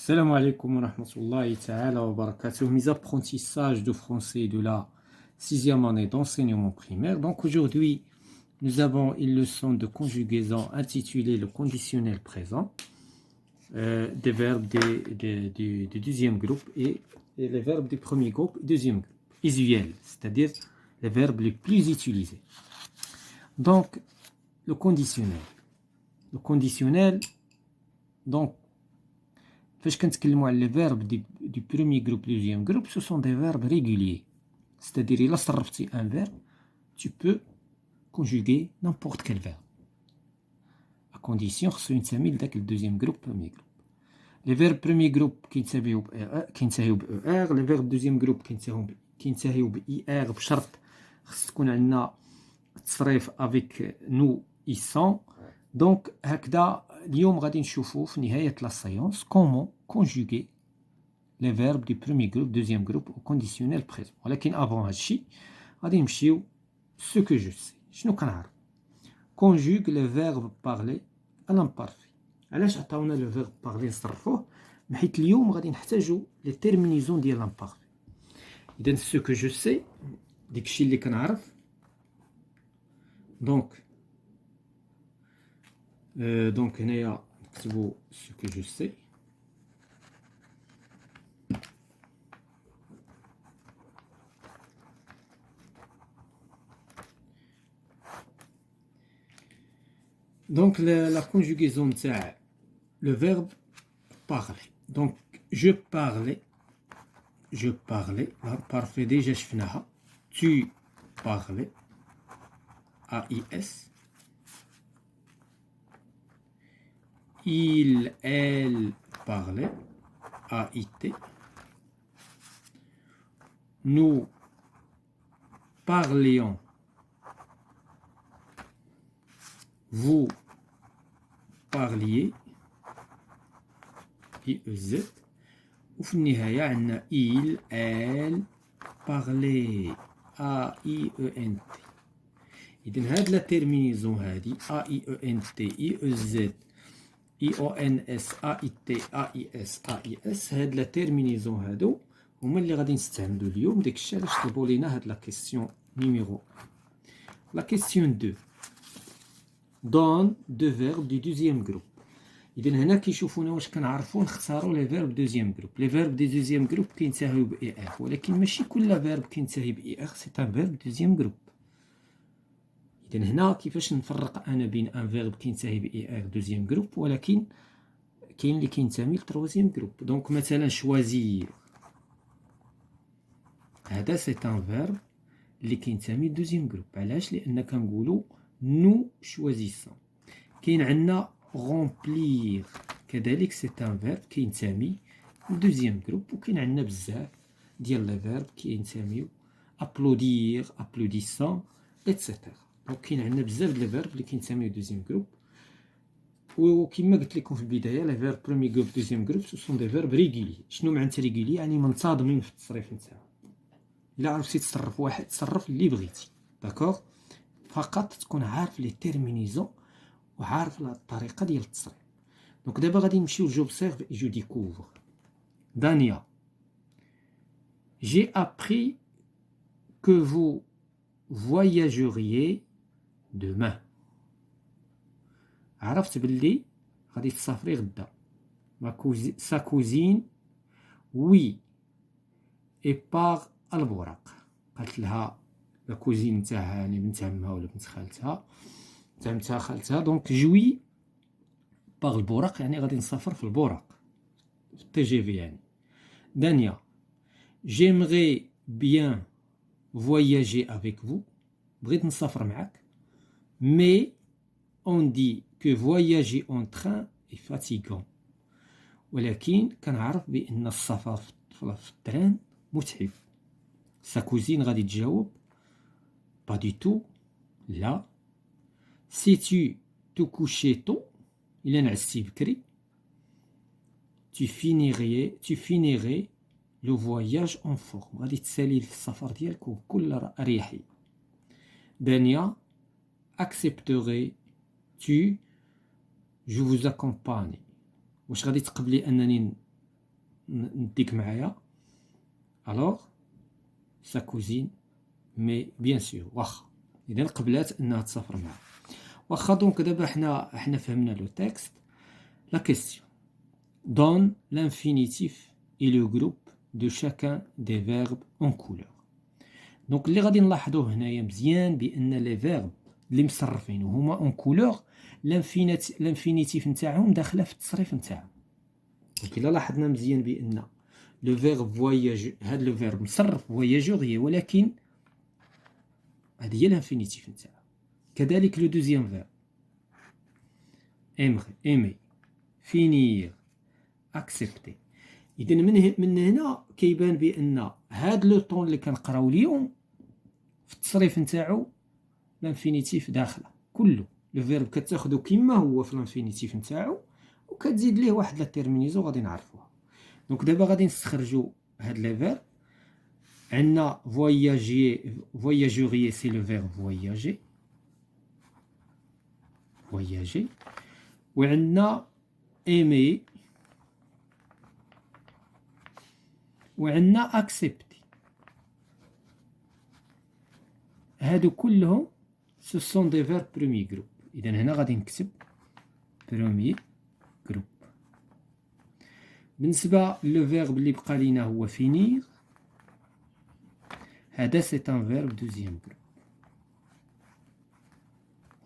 Salam alaikum wa rahmatullahi ta'ala wa barakatuh. Mes apprentissages de français de la sixième année d'enseignement primaire. Donc aujourd'hui, nous avons une leçon de conjugaison intitulée le conditionnel présent, des verbes du deuxième groupe et les verbes du premier groupe, deuxième groupe, usuels, c'est-à-dire les verbes les plus utilisés. Donc, le conditionnel. Le conditionnel, donc, les verbes du premier groupe, deuxième groupe, ce sont des verbes réguliers. C'est-à-dire, il un verbe, tu peux conjuguer n'importe quel verbe. À condition que ce soit le deuxième groupe, premier groupe. Les verbes premier groupe qui ينتهيوا بER, les verbes deuxième groupe qui ينتهيوا بIR بشرط خص تكون عندنا تصريف avec nous, ils sont. Donc, هكذا اليوم غادي نشوفوا في نهاية la séance comment conjuguer les verbes du premier groupe, deuxième groupe au conditionnel présent. ولكن avant هادشي غادي نمشيو ce que je sais. شنو كنعرف؟ conjugue les verbes parlés à l'imparfait. علاش عطاونا le verbe parler نصرفوه؟ حيت اليوم غادي نحتاجو les terminaisons ديال l'imparfait. إذا ce que je sais داكشي اللي كنعرف. Donc هنايا نكتبو ce que je sais. Donc la conjugaison de le verbe parler. Donc je parlais, parfait déjà شفناها. Tu parlais, AIS. Il, elle parlait, AIT. Nous parlions, vous parliez, IEZ. وفي النهاية عندنا il, elle parlait, AIENT. إذن هاد لا تيرمينيزون هادي AIENT, IEZ, IONS, AIT, AIS, AIS. هاد لا تيرمينيزون هادو هما اللي غادي نستعملو اليوم. داكشي علاش طلبوا لينا هاد لا كيسيون نيميرو 1. La question 2. Donne deux verbes du deuxième groupe. إذن هنا كيشوفونا واش كنعرفو نختارو لي فيرب دوزيام جروب. لي فيرب دي دوزيام جروب كينتهيو ب ER, ولكن ماشي كل فيرب كينتهي ب ER سي ان فيرب دوزيام جروب. إذن هنا كيفاش نفرق أنا بين ان فيرب كينتهي ب ER دوزيام جروب ولكن كاين اللي كينتمي لتروازيام جروب. دونك مثلا شوازير هذا سي ان فيرب اللي كينتمي لدوزيام جروب. علاش؟ لأن كنقولو نو شوازيسون. كاين عندنا remplir كذلك سي ان فيرب كينتمي لدوزيام جروب. وكاين عندنا بزاف ديال لي فيرب كينتميو ابلودير, ابلوديسون, ايتترا. دونك كاين عندنا بزاف ديال لي فيرب اللي كينتميو لدوزيام جروب. وكما قلت لكم في البدايه لي فيرب بروميي جروب دوزيام جروب سو سون دي فيرب ريغولي. شنو معنى ريغولي؟ يعني منتظمين في التصريف نتاعهم. الا عرفتي تصرف واحد تصرف اللي بغيتي. داكوغ؟ فقط تكون عارف لي تيرمينيزون وعارف الطريقه ديال التصريف. دونك دابا غادي نمشيو j'observe et je découvre. Dania, j'ai appris que vous voyageriez demain. عرفت باللي غادي تسافري غدا. sa cousine oui et par البوراق. قالت لها لا كوزين نتاعها يعني بنت عمها ولا بنت خالتها بنت خالتها. دونك جوي باغ البوراق يعني غادي نسافر في البوراق في التي جي في يعني. دانيا, j'aimerais bien voyager avec vous. بغيت نسافر معاك. mais on dit que voyager en train est fatigant. ولكن كنعرف بأن السفر في التران متعب. sa cousine غادي تجاوب pas du tout, لا. si tu te couchais tôt, إلا نعستي بكري, tu finirais le voyage en forme. غادي تسالي السفر ديالك بكل أريحية. دانيا, accepterais-tu je vous accompagne. واش غادي تقبلي أنني نديك معايا alors sa cousine mais bien sûr واخا اذا قبلات انها تسافر معاه واخا. دونك دابا حنا فهمنا لو تكست. لا كيسيون donne l'infinitif et le groupe de chacun des verbes en couleur. دونك اللي غادي نلاحظوه هنايا مزيان بان لي فيرب اللي مصرفين وهما اون كولور الانفينيتيف نتاعهم داخله في التصريف نتاعهم. دونك الا لاحظنا مزيان بان لو فيرب فواياج هاد لو فيرب مصرف فواياجوغي ولكن هاد هي الانفينيتيف نتاعو. كذلك لو دوزيام فيرب aimer aimer finir accepter. اذا من هنا كيبان بان هاد لو طون اللي كنقراو اليوم في التصريف نتاعو الانفينيتيف داخله كله. لو فيرب كتاخدو كما هو في الانفينيتيف نتاعو وكتزيد ليه واحد لا تيرمينيزون غادي نعرفوها. دونك دابا غادي نستخرجو هاد لي فيرب. عندنا voyager سي لو فيرب voyager وعندنا aimer وعندنا accepter. هادو كلهم ce sont des verbes premier groupe. إذا هنا غادي نكتب premier groupe. بالنسبة لو فيرب اللي بقى لينا هو finir، هذا c'est un verbe deuxième groupe.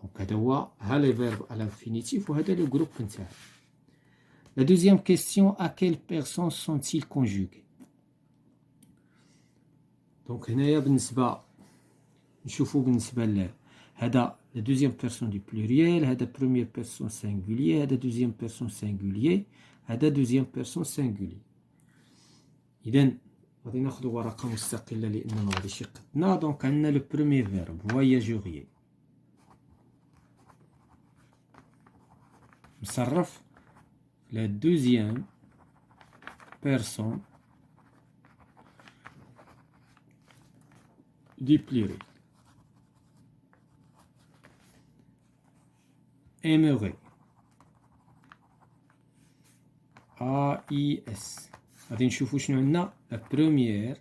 دونك هذا هو ها لي فيرب à l'infinitif وهذا لو جروب نتاعو. La deuxième question, à quelles personnes sont-ils conjugués؟ دونك هنايا بالنسبة نشوفو بالنسبة هذا la deuxième personne du pluriel، هذا première personne singulier، هذا deuxième personne singulier، هذا deuxième personne singulier. إذا غادي ناخدو ورقة مستقلة لأنه مغاديش يقدنا. دونك عندنا لو premier verbe voyageriez مصرف la deuxième personne du pluriel. Aimerait AIS. غادي نشوفو شنو عندنا la première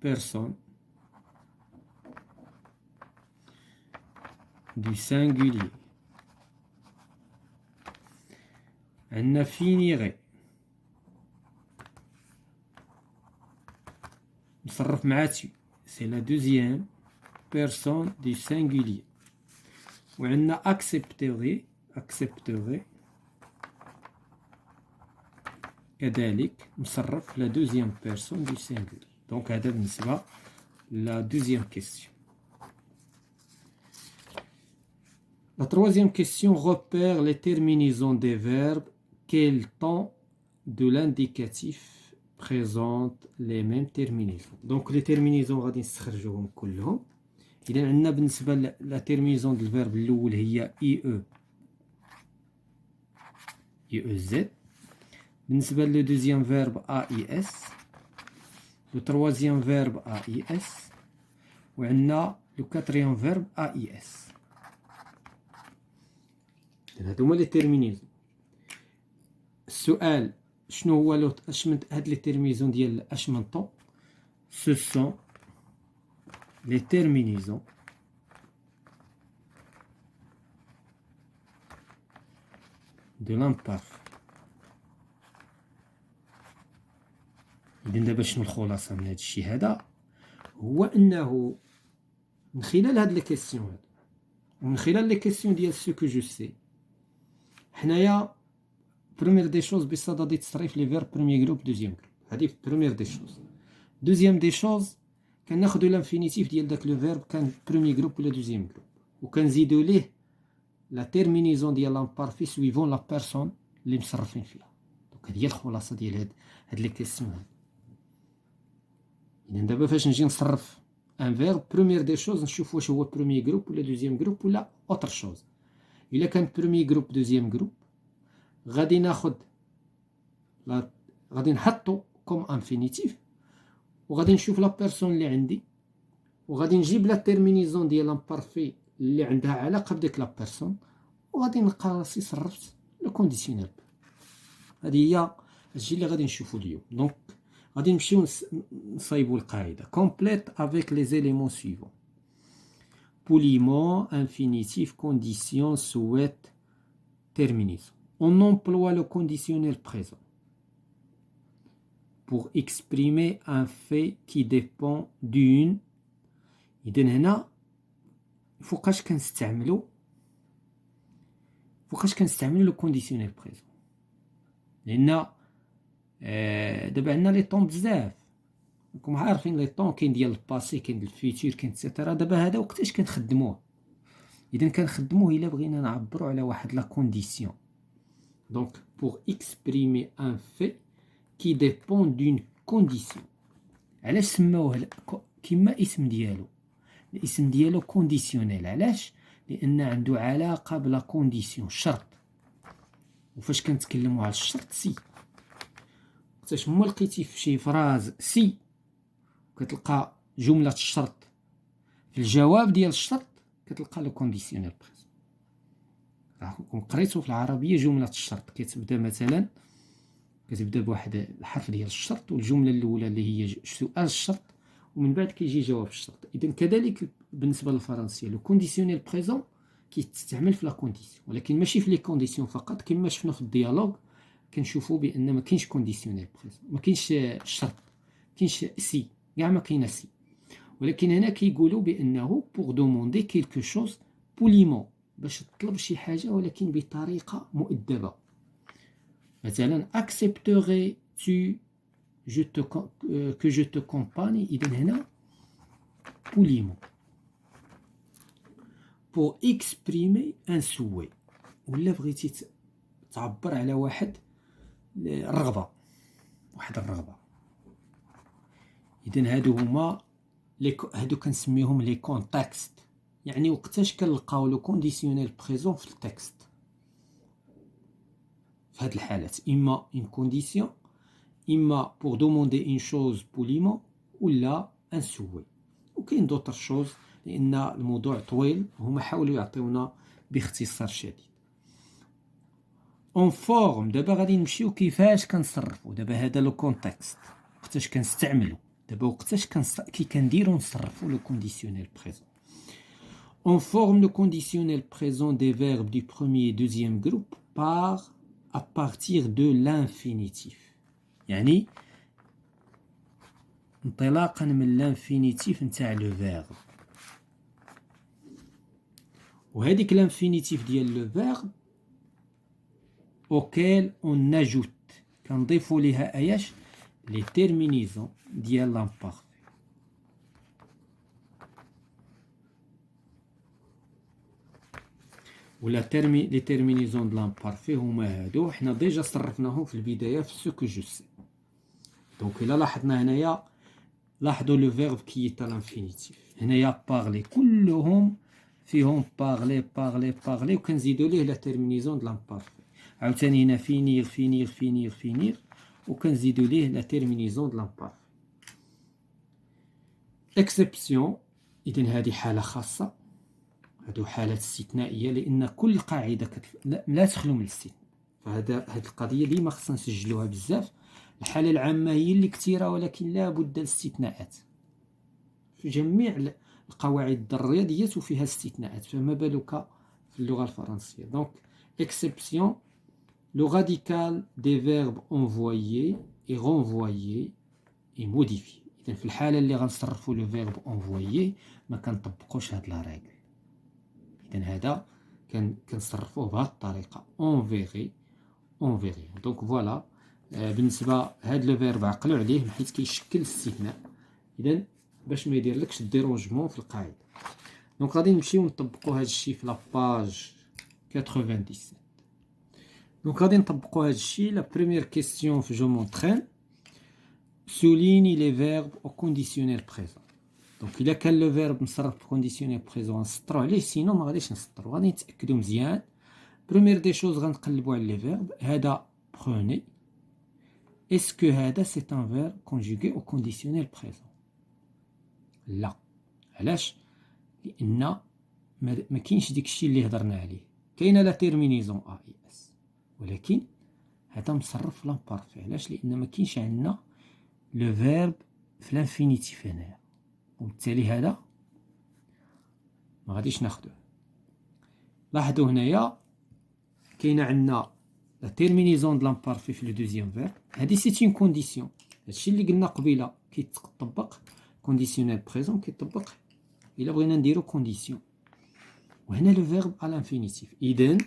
personne du singulier. عندنا finirait نصرف مع tu c'est la deuxième personne du singulier. وعندنا accepterait كذلك نصرف la deuxième personne du singulier. donc هذا بالنسبة la deuxième question. La troisième question, repère les terminaisons des verbes. Quel temps de l'indicatif présente les mêmes terminaisons. Donc les terminaisons غادي نستخرجوهم كلهم. إذا عندنا بالنسبة لا terminaison ديال الفيرب الأول هي IEZ. بالنسبة لو دوزيام فيرب AIS. لو تروازيام فيرب AIS. وعندنا لو كاتريام فيرب AIS. هادو هما لي تيرمينيزون. السؤال شنو هو هاد لي تيرمينيزون ديال اش من طون؟ سو سون لي تيرمينيزون دو لامبارفي. إذن دابا شنو الخلاصة من هاد الشي هذا؟ هو أنه من خلال هاد لي كيسيون هادو ومن خلال لي كيسيون ديال سو كو جو سي حنايا بروميير دي شوز بصدد دي تصريف لي فيرب بروميير جروب دوزيام جروب. هادي بروميير دي شوز. دوزيام دي شوز كناخدو لانفينيتيف ديال داك لو فيرب كان بروميير جروب ولا دوزيام جروب وكنزيدو ليه لا تيرمينيزون ديال لامبارفي سويفون لا بيرسون اللي مصرفين فيها. دونك هادي هي الخلاصة ديال هاد لي كيسيون هادو. إذن دابا فاش نجي نصرف ان فيرب بروميير دي شوز نشوف واش هو بروميير جروب ولا دوزيام جروب ولا اوتر شوز. إلا كان بروميير جروب دوزيام جروب غادي ناخد غادي نحطو كوم انفينيتيف وغادي نشوف لا بيرسون اللي عندي وغادي نجيب لا تيرمينيزون ديال لامبارفي اللي عندها علاقه بديك لا بيرسون وغادي نلقى راسي صرفت لو كونديسيونيل. هذه هادشي اللي غادي نشوفو اليوم. دونك غادي نمشيو نصايبو القاعدة. complète avec les éléments suivants. Poliment, infinitif, condition, souhaite, terminaison. On emploie le conditionnel présent pour exprimer un fait qui dépend d'une. إذن هنا فوقاش كنستعملو لو كونديسيونيل بريزون، لأن دابا عندنا لي طون بزاف، راكم عارفين لي طون كاين ديال الباسي، كاين ديال الفيتور، كاين اكسيتيرا. دابا هذا وقتاش كنخدموه؟ إذن كنخدموه إلا بغينا نعبرو على واحد لا كونديسيون. دونك pour exprimer un fait qui dépend d'une condition. علاش سماوه كيما اسم ديالو؟ الاسم ديالو كونديسيونيل. علاش؟ لأن عنده علاقة بلا كونديسيون، شرط. وفاش كنتكلموا على الشرط سي، وقتاش ما لقيتي في شي فراز سي كتلقى جملة الشرط في الجواب ديال الشرط كتلقى لو كونديسيونيل بريزون. راكم قريتوا في العربية جملة الشرط كتبدا مثلا بواحد الحرف ديال الشرط، والجملة الأولى اللي هي سؤال الشرط، ومن بعد كيجي جواب الشرط. إذن كذلك بالنسبة للفرنسية لو كونديسيونيل بريزون كيتستعمل في لا كونديسيون، ولكن ماشي في لي كونديسيون فقط. كما شفنا في الديالوج كنشوفوا بأن ما كاينش كونديسيونيل بريزون، ما كاينش الشرط، كاينش سي، كاع ما كاينه سي. ولكن هنا كيقولوا بأنه بوغ دوموندي كيلكو شوز بوليمون، باش تطلب شي حاجة ولكن بطريقة مؤدبة. مثلا accepterais-tu que je te compagne. إذن هنا poliment pour exprimer un souhait، ولا بغيتي تعبر على واحد الرغبة، إذن هادو كنسميهم لي كونتكست. يعني وقتاش كنلقاو لو كونديسيونيل بريزون في التكست في هاد الحالات، إما une condition، إما pour demander une chose poliment، ولا un souhait. وكاين دوطر شوز لأن الموضوع طويل، هما حاولوا يعطيونا باختصار شديد. اون فورم دابا غادي نمشيو كيفاش كنصرفو. دابا هذا لو كونتكست وقتاش كنستعملو، دابا وقتاش كي كنديرو نصرفو لو كونديسيونيل بريزون. On forme le conditionnel présent des verbes du premier et deuxième groupe à partir de l'infinitif. يعني انطلاقا من l'infinitif نتاع لو فيرب. وهذيك l'infinitif ديال لو فيرب auquel on ajoute، كنضيفو ليها اياش؟ لي تيرمينيزون ديال l'imparfait. ولا لي تيرمينيزون دو l'imparfait هما هادو، حنا ديجا صرفناهم في البداية في سو كو جو سي. دونك إلا لاحظنا هنايا، لاحظوا لو فيرب كي تا لانفينيتيف هنايا بارلي كلهم فيهم بارلي وكنزيدو ليه لا تيرمينيزون دو لامبارفي. عاوتاني هنا فينير وكنزيدو ليه لا تيرمينيزون دو لامبارفي. اكسبسيون، إذن هذه حالة خاصة، هادو حالات استثنائية، لأن كل قاعدة لا تخلو من الاستثناء. فهاد القضية ديما خصنا نسجلوها بزاف. الحالة العامة هي اللي كثيرة، ولكن لا بد الاستثناءات في جميع القواعد الرياضيات وفيها استثناءات، فما بالك في اللغة الفرنسية. دونك exception، le radical des verbes envoyer et renvoyer et modifier. إذن في الحالة اللي غنصرفو لو فيرب envoyer ما كنطبقوش هاد لا ريغل. إذن هذا كنصرفوه بهاد الطريقة enverrer. دونك فوالا بالنسبة هاد لو فيرب عقلوا عليه حيت كيشكل استثناء، إذن باش ما يديرلكش ديرونجمون في القاعدة. دونك غادي نمشيو نطبقو هاد الشي في لاباج 97. دونك غادي نطبقو هاد الشي. لا بروميير كيسيون في جو مونطرين، souligne les verbes au conditionnel présent. دونك إلا كان لو فيرب مصرف بكونديسيونيل بريزون نسطرو عليه، سينو ما غاديش نسطرو. غادي نتأكدو مزيان. بروميير دي شوز غنقلبو على لي فيرب. هذا prenez. Est-ce que هذا c'est un verbe conjugué au conditionnel présent؟ لا. علاش؟ لأن ما كاينش داكشي اللي هضرنا عليه. كاينه لا تيرمينيزون اس، ولكن هذا مصرف في لامبارفي. علاش؟ لان ما كاينش عندنا لو فيرب في لانفينيتيف هنايا، وبالتالي هذا ما غاديش ناخدوه. لاحظوا هنايا كاينه عندنا لا تيرمينيزون د لامبارفي في لو دوزيام فيرب. هادي سي اون كونديسيون. هادشي اللي قلنا قبيله كيطبق كونديسيونيل بريزون كيطبق الا بغينا نديرو كونديسيون. وهنا لو فيرب على لانفينيتيف. اذا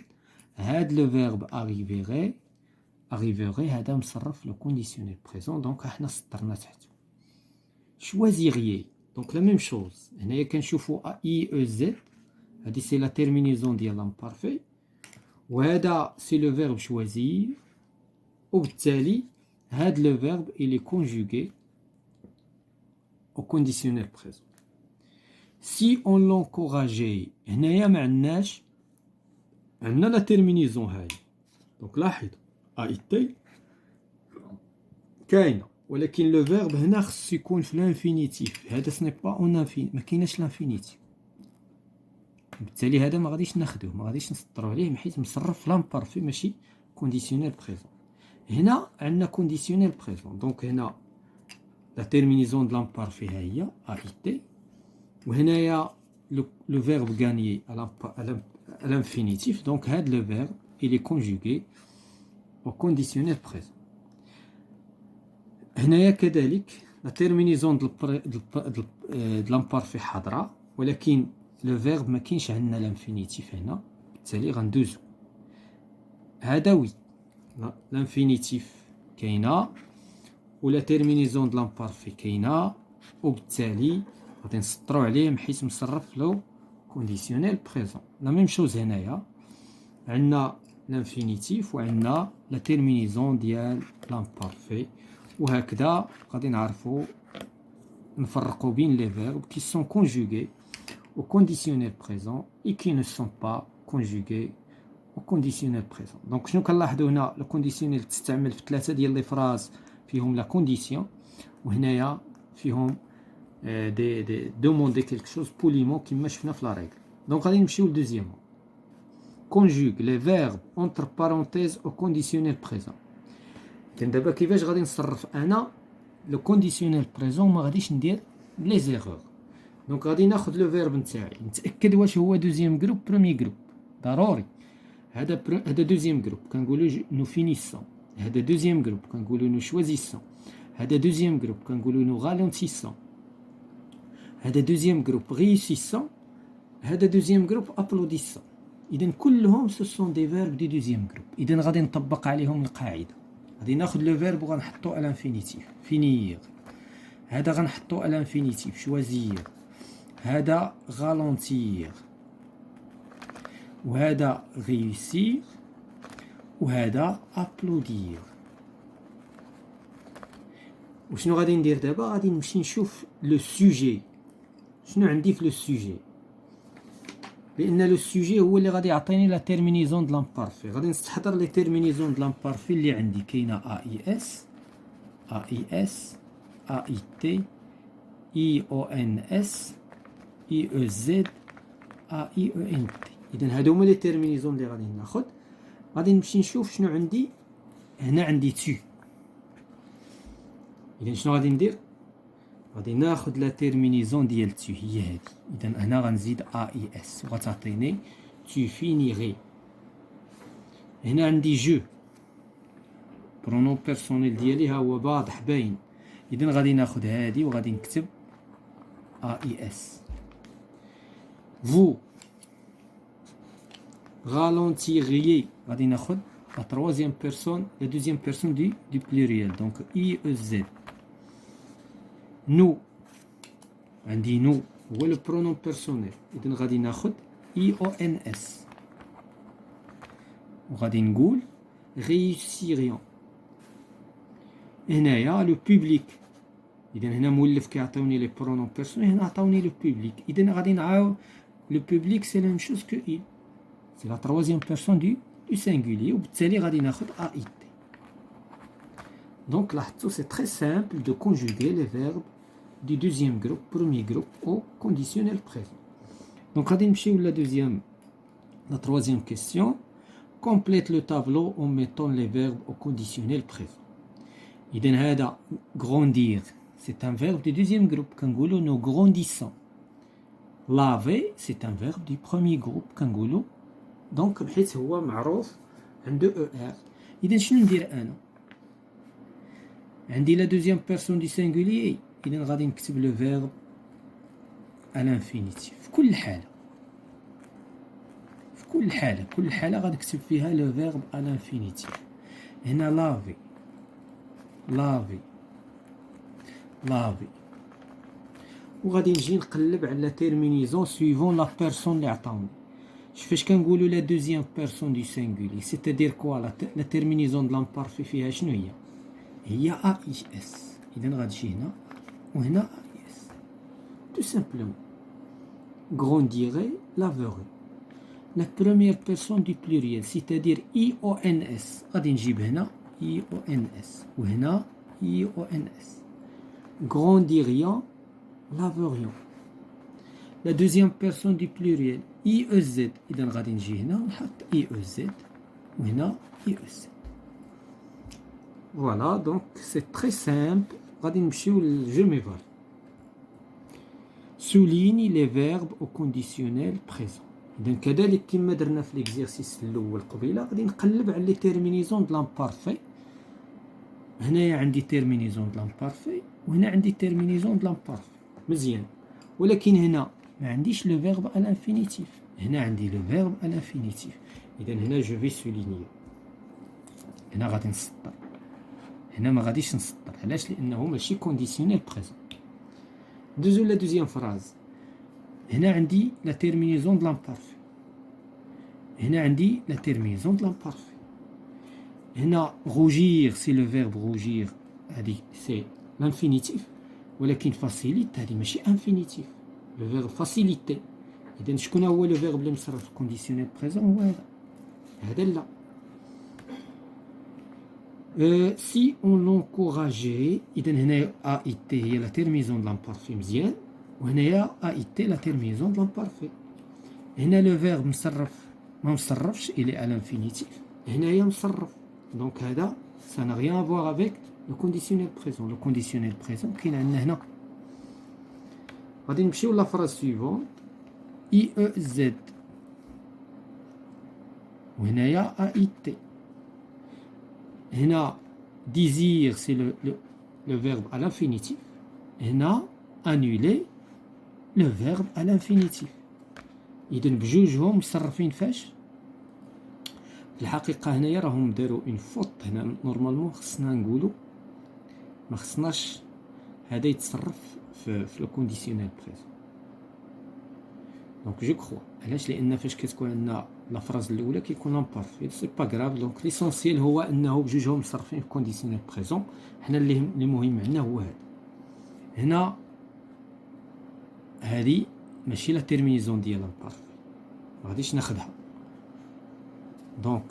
هاد لو فيرب arriverait هذا مصرف لو كونديسيونيل بريزون. دونك حنا سطرنا تحتو choisiriez. دونك لا ميم شوز هنايا كنشوفو اي او زد، هادي سي لا تيرمينيزون ديال لامبارفي، وهذا سي لو فيرب choisir، وبالتالي هاد لو فيرب il est conjugué au conditionnel présent. Si on l'encourageait هنايا ما عندناش، عندنا لا تيرمينيزون هاي. دونك لاحظوا ايتي كاينه، ولكن لو فيرب هنا خصو يكون في لانفينيتيف. هذا سني با اون انفيني، ما كايناش لانفينيتيف، بالتالي هذا ما غاديش ناخذوه، ما غاديش نسطروا عليه حيت مصرف لامبارفي ماشي كونديسيونيل بريزون. هنا عندنا كونديسيونيل بريزون. دونك هنا لا تيرمينيزون د لامبارفي ها هي ايتي، وهنايا لو فيرب غانيي على l'infinitif. Donc هاد le verbe il est conjugué au conditionnel présent. هنايا كذلك لا تيرمينيزون د لامبارفي حاضره، ولكن لو فيرب ما كاينش عندنا لانفينيتيف هنا، بالتالي غندوزو. هذا وي لانفينيتيف كاينه ولا تيرمينيزون د لامبارفي كاينه، وبالتالي غادي نسطرو عليه حيت مصرف لو كونديسيونيل بريزون. لا ميم شوز هنايا عندنا لانفينيتيف وعندنا لا تيرمينيزون ديال لامبارفي، وهكذا غادي نعرفوا نفرقوا بين لي فيرب كي سون كونجوغي au conditionnel présent et qui ne sont pas conjugués au conditionnel présent. Donc شنو كنلاحظوا هنا؟ لو كونديسيونيل تستعمل في ثلاثه ديال لي فراز فيهم لا كونديسيون، وهنايا فيهم دي دوموندي كيلك شوز بوليمون كيما شفنا في لا ريغل. دونك غادي نمشيو لدوزيامون. conjugue les verbes entre parenthèses au conditionnel présent. كان دابا كيفاش غادي نصرف انا لو كونديسيونيل بريزون؟ ما غاديش ندير لي زيرور. دونك غادي ناخذ لو فيرب نتاعي نتاكد واش هو دوزيام جروب بروميي جروب. ضروري هذا دوزيام جروب كنقولوا نو فينيسون، هذا دوزيام جروب كنقولوا نو شوازيسون، هذا دوزيام جروب كنقولوا نو غالونتيسون، هذا دوزيام جروب ريوسيسون، هذا دوزيام جروب ابلوديسون. اذا كلهم سو سون دي فيرب دي دوزيام جروب. اذا غادي نطبق عليهم القاعده. غادي ناخذ لو فيرب وغنحطو على انفينيتيف فينير، هذا غنحطو على انفينيتيف شوازير، هذا غالونتير، وهذا ريوسير، وهذا ابلودير. وشنو غادي ندير دابا؟ غادي نمشي نشوف لو سوجي. شنو عندي في لو سوجي؟ لان لو سوجي هو اللي غادي يعطيني لا تيرمينيزون د لامبارفي. غادي نستحضر لي تيرمينيزون د لامبارفي اللي عندي. كاينه ا اي اس، ا اي اس، ا اي تي، اي او ان اس، اي او زد، ا اي او ان تي. اذا هادو هما لي تيرمينيزون اللي غادي ناخذ. غادي نمشي نشوف شنو عندي. هنا عندي تو. اذا شنو غادي ندير؟ غادي ناخذ لا تيرمينيزون ديال تو هي هادي. اذا هنا غنزيد ا اي اس وغتعطيني تو فينيغي. هنا عندي جو، برونون بيرسونيل ديالي ها هو واضح باين. اذا غادي ناخذ هادي وغادي نكتب ا اي اس. فو غالونتيغيي غادي ناخذ لا تروازيام بيرسون، لا دوزيام بيرسون دو بلوريال، دونك اي او زد. نو عندي نو هو لو برونون بيرسونيل، اذا غادي ناخذ اي او ان اس وغادي نقول ريوسيريون. هنايا لو بوبليك، اذا هنا مولف كيعطيوني لي برونون بيرسونيل، هنا عطاوني لو بوبليك. اذا غادي نعاود لو بوبليك سي لا ميم شوز كو il، سي لا تروازيام بيرسون دو سينغولير، وبالتالي غادي ناخذ ا اي تي. دونك لاحظتوا سي تري سامبل دو كونجوغي لي فيرب du deuxième groupe, premier groupe au conditionnel présent. Donc, غادي نمشيو لا troisième question. complète le tableau en mettant les verbes au conditionnel présent. إذن هذا grandir c'est un verbe du deuxième groupe. كنقولوا nous grandissons. laver c'est un verbe du premier groupe. كنقولوا donc بحيث هو معروف عنده ER. إذن شنو ندير أنا؟ عندي la deuxième personne du singulier. إذن غادي نكتب le verbe à l'infinitif في كل حالة. كل حالة غادي نكتب فيها le verbe à l'infinitif. هنا laver وغادي نجي نقلب على terminaison suivant la personne اللي عطاوني. فاش كنقولوا la deuxième personne du singulier c'est-à-dire quoi la terminaison de l'imparfait فيها شنو هي AIS. إذن غتجي هنا وهنا AIS tout simplement. grandirait, laverait. La première personne du pluriel c'est-à-dire IONS غادي نجيب هنا IONS وهنا IONS. grandirions, laverions. La deuxième personne du pluriel IEZ إذن غادي نجي هنا ونحط IEZ وهنا IEZ. Voilà, donc c'est très simple. غادي نمشيو للجو ميفال. souligne les verbes au conditionnel présent. إذن كذلك كما درنا في l'exercice الأول قبيله غادي نقلب على لي terminaisons de l'imparfait. هنايا عندي terminaison de l'imparfait وهنا عندي terminaison de l'imparfait. مزيان. ولكن هنا ما عنديش le verbe à l'infinitif. هنا عندي le verbe à l'infinitif. إذن هنا je vais souligner. هنا غادي نسطر. هنا ما غاديش نسطر. علاش؟ لأنه ماشي conditionnel présent. دوزو la deuxième phrase. هنا عندي la terminaison de l'imparfait. هنا عندي la terminaison de l'imparfait. هنا rougir c'est le verbe rougir. هذه c'est l'infinitif. ولكن facilite هذه ماشي infinitif. le verbe faciliter. إذن شكون هو le verbe اللي مصرف في conditionnel présent هو هذا لا. si on l'encourageait إذن هنا AIT هي la terminaison de l'imparfait مزيان وهنايا AIT la terminaison de l'imparfait. هنا le verbe مصرف ما مصرفش il est à l'infinitif. هنايا مصرف donc هذا ça n'a rien à voir avec le conditionnel présent. le conditionnel présent كاين عندنا هنا. غادي نمشيو لا phrase suivante IEZ وهنايا AIT. هنا désir c'est le verbe à l'infinitif. هنا annuler le verbe à l'infinitif. إذن بجوجهم مصرفين فاش؟ في الحقيقة هنايا راهم داروا اون فوت. هنا نورمالمون خصنا نقولوا ما خصناش هذا يتصرف في لو كونديسيونيل بريزون. دونك جو كخوا علاش؟ لان فاش كتكون عندنا لا فراز الاولى كيكون امبارفي سي با غراف. دونك ليسونسيال هو انه بجوجهم مصرفين في كونديسيونيل بريزون. حنا اللي مهم عندنا هو هذا. هنا هذه ماشي لا تيرمينيزون ديال امبارفي ما غاديش ناخذها. دونك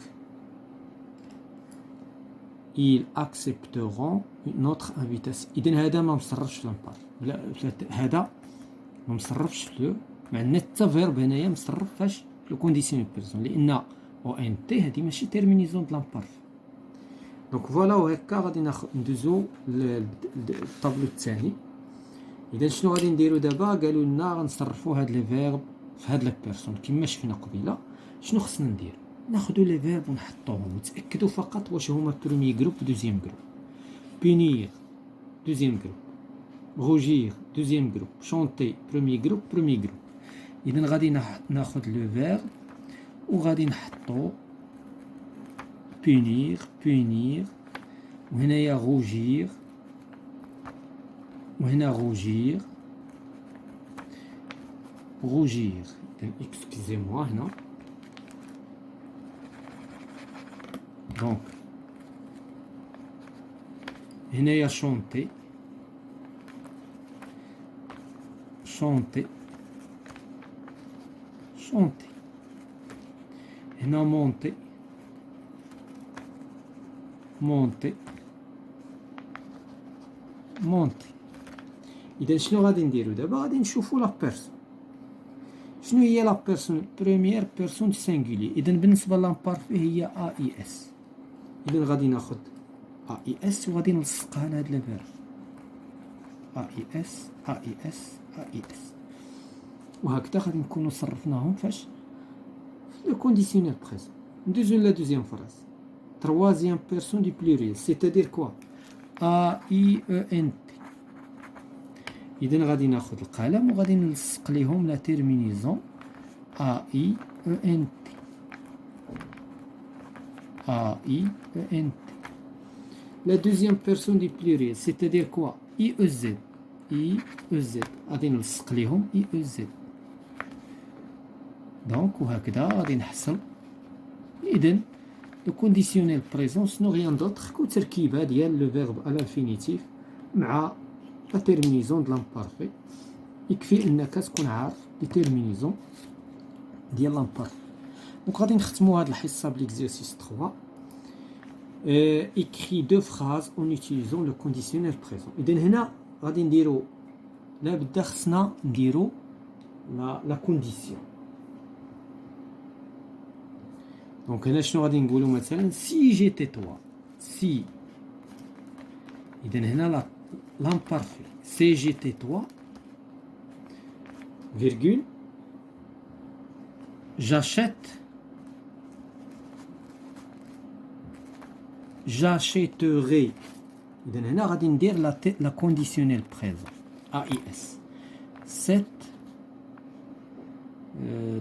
ils accepteront notre invitation. إذن هذا ما مصرفش في الامبارفي. لا هذا ما مصرفش في مع ان حتى فيرب هنايا مصرف فاش لو كونديسيونيل بيرسون لان او ان تي هذه ماشي تيرمينيزون د لامبارفي. دونك فوالا وهكا غادي ندوزو للطابلو الثاني. اذا شنو غادي نديرو دابا؟ قالوا لنا غنصرفوا هاد لي فيرب في هاد لا بيرسون كما شفنا قبيله. شنو خصنا ندير؟ ناخذوا لي فيرب ونحطوهم وتاكدوا فقط واش هما بروميي جروب دوزيام جروب. بونير دوزيام جروب. rougir deuxième groupe. chanter premier groupe. إذن غادي ناخذ لو فيرب وغادي نحطو punir وهنايا rougir وهنا rougir. excusez-moi هنا. donc هنايا chanter هنا monter إذا شنو غادي نديرو دابا؟ غادي نشوفو لا بيرسون شنو هي لا بيرسون بروميير بيرسون سينغولي؟ اذا بالنسبه لامبارفي هي ا اي اس. اذا غادي ناخذ ا اي اس وغادي نلصقها لهاد الفيرب ا اي اس ا اي اس ا اي اس، وهكذا غادي نكونوا صرفناهم فاش في لو كونديسيونيل بريزون. ندوزو لا دوزيام فراز. troisième personne du pluriel, c'est-à-dire quoi? A, I, E, N, T. إذن غادي ناخد القلم وغادي نلصق ليهم لا تيرمينيزون A, I, E, N, T. A, I, E, N, T. La deuxième personne du pluriel, c'est-à-dire quoi? I, E, Z. I, E, Z. غادي نلصق ليهم I, E, Z. دونك وهكذا غادي نحصل. إذن le conditionnel présent شنو rien d'autre كو تركيبة ديال لو فيرب à l'infinitif مع لا تيرمينيزون د لامبارفي. يكفي انك تكون عارف لي تيرمينيزون ديال لامبارفي. دونك غادي نختموا هاد الحصة بليكزيرسيس 3. écrit deux phrases en utilisant le conditionnel présent. إذن هنا غادي نديرو لا بدا خصنا نديرو لا كونديسيون. دونك هنا شنو غادي نقولوا مثلا سي جيتي توا سي. اذا هنا لامبارفي سي جيتي توا فيرغول j'achèterai. اذا هنا غادي ندير لا كونديسيونيل بريزون ا اي اس 7.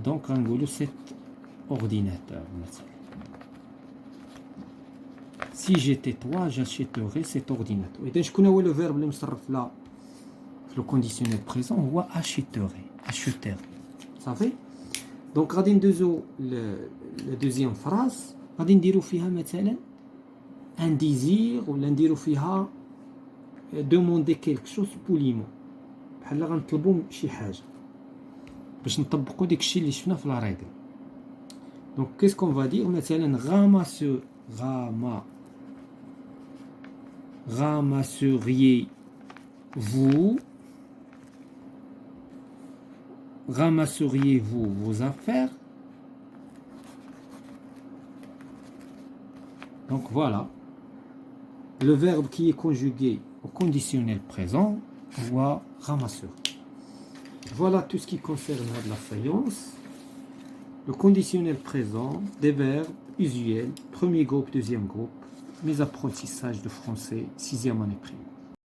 دونك غنقولوا 7 ordinateur مثلا. Si j'étais toi, j'achèterais cet ordinateur. إذا شكون هو لو فيرب اللي مصرف لا في لو كونديسيونيل بريزون؟ هو achèterait acheter. صافي. دونك غادي ندوزو لا دوزيام فراز، غادي نديرو فيها مثلا ان ديزير ولا نديرو فيها دوموندي كيلك شوز بوليمون، بحال غنطلبو شي حاجه باش نطبقو داكشي اللي شفنا في لا ريغل. Donc, qu'est-ce qu'on va dire? مثلا ramasseriez-vous vos affaires? Donc voilà, le verbe qui est conjugué au conditionnel présent voit ramasser. Voilà tout ce qui concerne la faïence. Le conditionnel présent des verbes usuels, premier groupe, deuxième groupe, mes apprentissages de français, 6e année primaire.